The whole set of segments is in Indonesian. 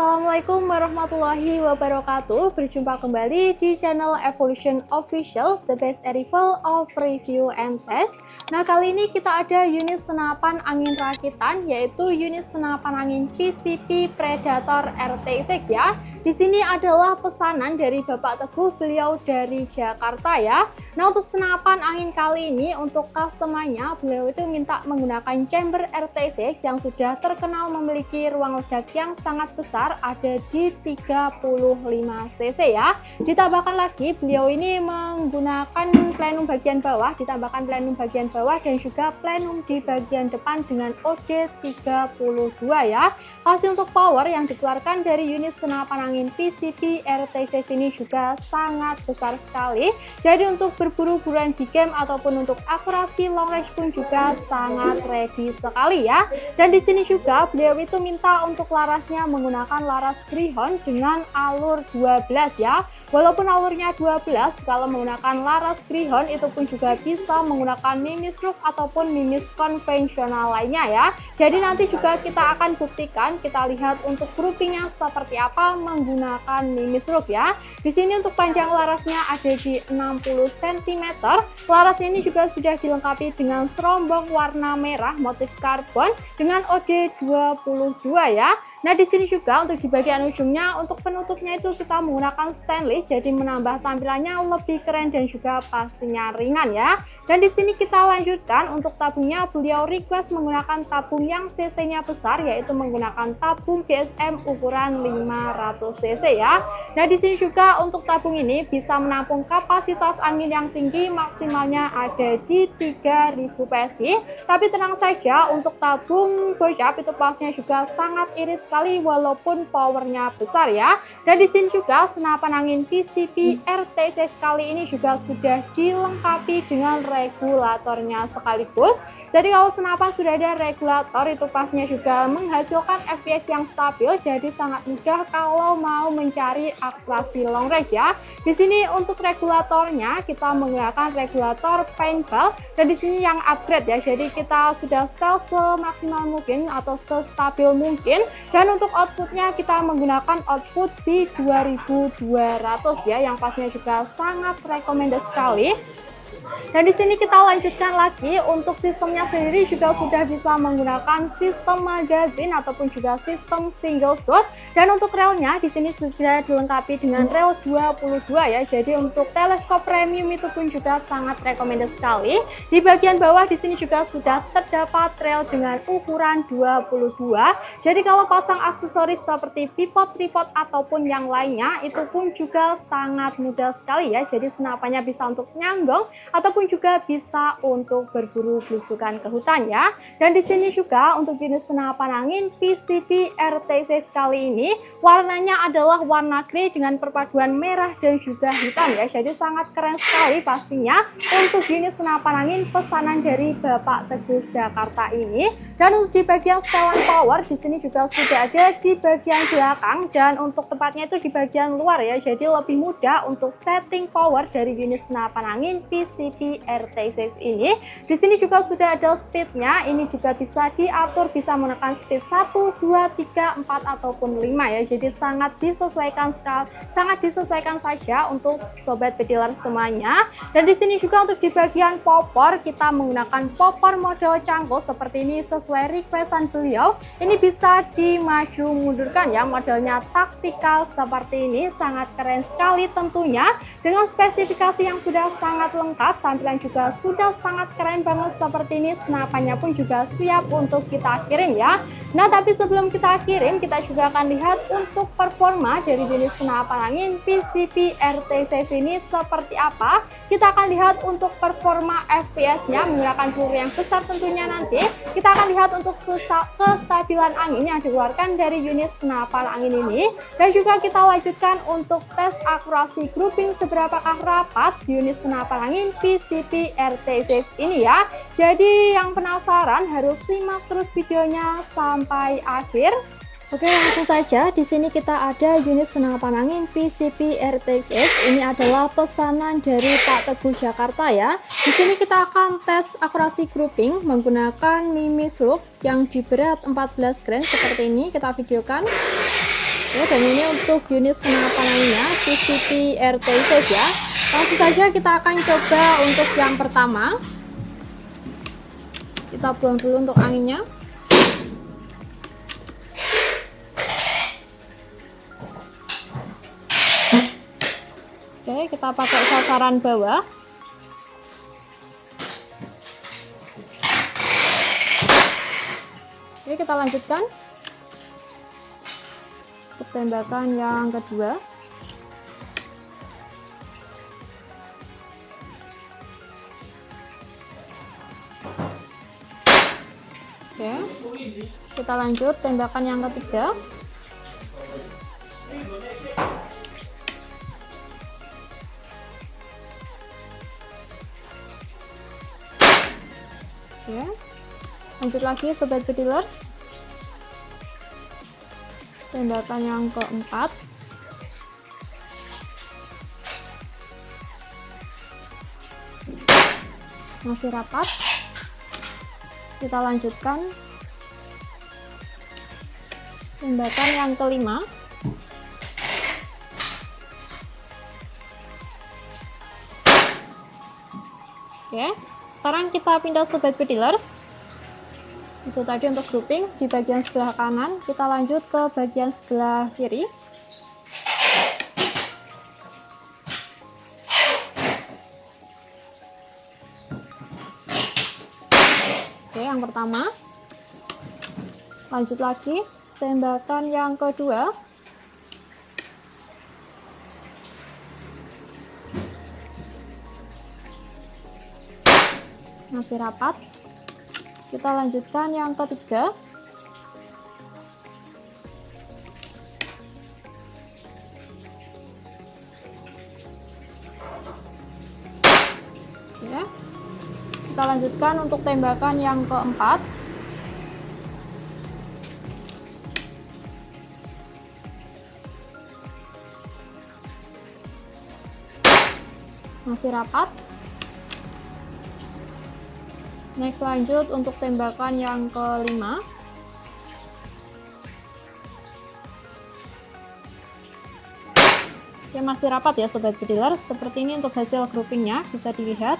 Assalamualaikum warahmatullahi wabarakatuh. Berjumpa kembali di channel Evolution Official, the best arrival of review and test. Nah, kali ini kita ada unit senapan angin rakitan, yaitu unit senapan angin PCP Predator RT6 ya. Di sini adalah pesanan dari Bapak Teguh, beliau dari Jakarta ya. Nah, untuk senapan angin kali ini untuk customernya, beliau itu minta menggunakan chamber RT6 yang sudah terkenal memiliki ruang ledak yang sangat besar, ada di 35 cc ya. Ditambahkan lagi beliau ini menggunakan plenum bagian bawah, ditambahkan plenum bagian bawah dan juga plenum di bagian depan dengan OD 32 ya. Hasil untuk power yang dikeluarkan dari unit senapan angin PCP RT6 ini juga sangat besar sekali. Jadi untuk berburu-buruan di game ataupun untuk akurasi long range pun juga sangat ready sekali ya. Dan di sini juga beliau itu minta untuk larasnya menggunakan laras Greyhound dengan alur 12 ya. Walaupun alurnya 12, kalau menggunakan laras Greyhound itu pun juga bisa menggunakan mimis roof ataupun mimis konvensional lainnya ya. Jadi nanti juga kita akan buktikan, kita lihat untuk groupingnya seperti apa menggunakan mimis roof ya. Di sini untuk panjang larasnya ada di 60 cm. Laras ini juga sudah dilengkapi dengan serombong warna merah motif karbon dengan OD 22 ya. Nah, di sini juga untuk di bagian ujungnya, untuk penutupnya itu kita menggunakan stainless, jadi menambah tampilannya lebih keren dan juga pastinya ringan ya. Dan di sini kita lanjutkan untuk tabungnya, beliau request menggunakan tabung yang cc-nya besar, yaitu menggunakan tabung DSM ukuran 500 cc ya. Nah, di sini juga untuk tabung ini bisa menampung kapasitas angin yang tinggi, maksimalnya ada di 3000 PSI. Tapi tenang saja, untuk tabung bocap itu pasnya juga sangat iris sekali walaupun powernya besar ya. Dan di sini juga senapan angin PCP RT6 kali ini juga sudah dilengkapi dengan regulatornya sekaligus. Jadi kalau senapan sudah ada regulator itu pastinya juga menghasilkan FPS yang stabil, jadi sangat mudah kalau mau mencari akurasi long range ya. Di sini untuk regulatornya kita menggunakan regulator paintball dan di sini yang upgrade ya. Jadi kita sudah setel semaksimal mungkin atau sestabil mungkin. Dan untuk outputnya kita menggunakan output di 2200 ya, yang pastinya juga sangat recommended sekali. Dan di sini kita lanjutkan lagi untuk sistemnya sendiri juga sudah bisa menggunakan sistem magazine ataupun juga sistem single shot. Dan untuk relnya di sini sudah dilengkapi dengan rel 22 ya. Jadi untuk teleskop premium itu pun juga sangat recommended sekali. Di bagian bawah di sini juga sudah terdapat rel dengan ukuran 22. Jadi kalau pasang aksesoris seperti bipod, tripod ataupun yang lainnya itu pun juga sangat mudah sekali ya. Jadi senapannya bisa untuk nyanggong ataupun juga bisa untuk berburu belusukan ke hutan ya. Dan di sini juga untuk jenis senapan angin PCP RT6 kali ini warnanya adalah warna grey dengan perpaduan merah dan juga hitam ya. Jadi sangat keren sekali pastinya untuk jenis senapan angin pesanan dari Bapak Teguh Jakarta ini. Dan untuk di bagian setelan power di sini juga sudah ada di bagian belakang dan untuk tempatnya itu di bagian luar ya. Jadi lebih mudah untuk setting power dari unit senapan angin PCP RT6 ini. Di sini juga sudah ada speednya, ini juga bisa diatur, bisa menekan speed 1, 2, 3, 4 ataupun 5 ya. Jadi sangat disesuaikan saja untuk sobat bediler semuanya. Dan di sini juga untuk di bagian popor kita menggunakan popor model cangkul seperti ini sesuai requestan beliau. Ini bisa dimaju mundurkan ya, modelnya taktikal seperti ini, sangat keren sekali tentunya dengan spesifikasi yang sudah sangat lengkap. Tampilan juga sudah sangat keren banget seperti ini, senapannya pun juga siap untuk kita kirim ya. Nah, tapi sebelum kita kirim kita juga akan lihat untuk performa dari jenis senapan angin PCP RT6 ini seperti apa. Kita akan lihat untuk performa FPS-nya menggunakan peluru yang besar tentunya nanti. Kita akan lihat untuk kestabilan angin yang dikeluarkan dari unit senapan angin ini. Dan juga kita lanjutkan untuk tes akurasi grouping seberapakah rapat unit senapan angin PCP RT6 ini ya. Jadi yang penasaran harus simak terus videonya sampai akhir. Oke, langsung saja. Di sini kita ada unit senapan angin PCP RT6. Ini adalah pesanan dari Pak Teguh Jakarta ya. Di sini kita akan tes akurasi grouping menggunakan mimis loop yang di berat 14 gram seperti ini. Kita videokan. Ya, dan ini untuk unit senapan anginnya PCP RT6 ya. Langsung saja kita akan coba untuk yang pertama. Kita buang dulu untuk anginnya. Oke, kita pakai sasaran bawah. Oke, kita lanjutkan untuk tembakan yang kedua. Oke, kita lanjut tembakan yang ketiga. Oke, lanjut lagi sobat bedilers, tembakan yang keempat. Masih rapat. Kita lanjutkan tembakan yang kelima. Oke, sekarang kita pindah sobat bedilers. Itu tadi untuk grouping di bagian sebelah kanan. Kita lanjut ke bagian sebelah kiri. Oke, yang pertama. Lanjut lagi tembakan yang kedua. Masih rapat. Kita lanjutkan yang ketiga. Ya. Kita lanjutkan untuk tembakan yang keempat. Masih rapat. Next, lanjut untuk tembakan yang kelima. Oke, masih rapat ya sobat bedilers. Seperti ini untuk hasil groupingnya, bisa dilihat.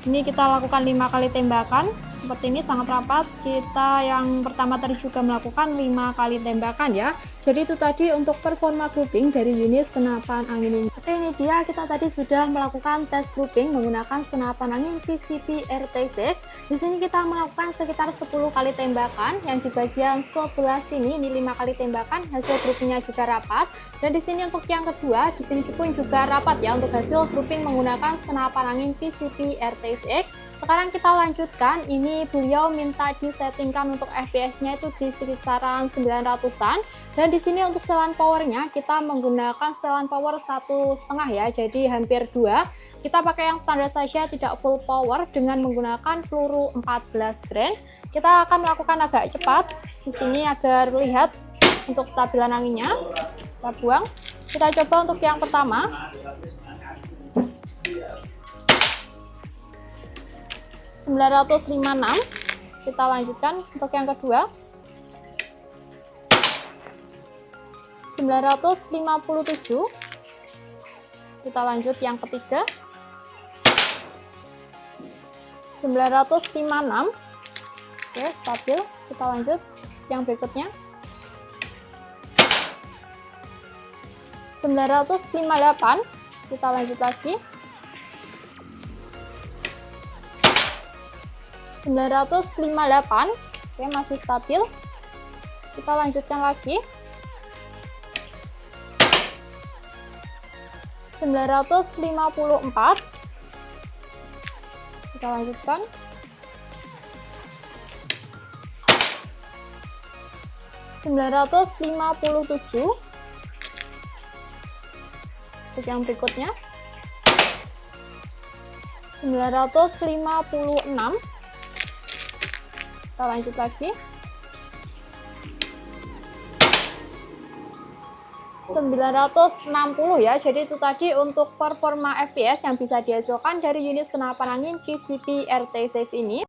Ini kita lakukan 5 kali tembakan. Seperti ini sangat rapat. Kita yang pertama tadi juga melakukan 5 kali tembakan ya. Jadi itu tadi untuk performa grouping dari unit senapan angin ini. Oke, ini dia kita tadi sudah melakukan tes grouping menggunakan senapan angin PCP RT6. Di sini kita melakukan sekitar 10 kali tembakan. Yang di bagian sebelah sini ini 5 kali tembakan, hasil groupingnya juga rapat. Dan di sini untuk yang kedua, di sini pun juga rapat ya untuk hasil grouping menggunakan senapan angin PCP RT6. Sekarang kita lanjutkan, ini beliau minta disettingkan untuk FPS-nya itu di kisaran 900-an. Dan di sini untuk setelan powernya kita menggunakan setelan power 1,5 ya, jadi hampir 2. Kita pakai yang standar saja, tidak full power dengan menggunakan peluru 14 grain. Kita akan melakukan agak cepat di sini agar lihat untuk stabilan anginnya. Kita buang. Kita coba untuk yang pertama. 956. Kita lanjutkan untuk yang kedua. 957. Kita lanjut yang ketiga. 956. Oke, stabil. Kita lanjut yang berikutnya. 958. Kita lanjut lagi. 958. Oke, masih stabil. Kita lanjutkan lagi. 954. Kita lanjutkan. 957. Untuk yang berikutnya. 956. Kita lanjut lagi. 960 ya. Jadi itu tadi untuk performa FPS yang bisa dihasilkan dari unit senapan angin PCP RT6 ini.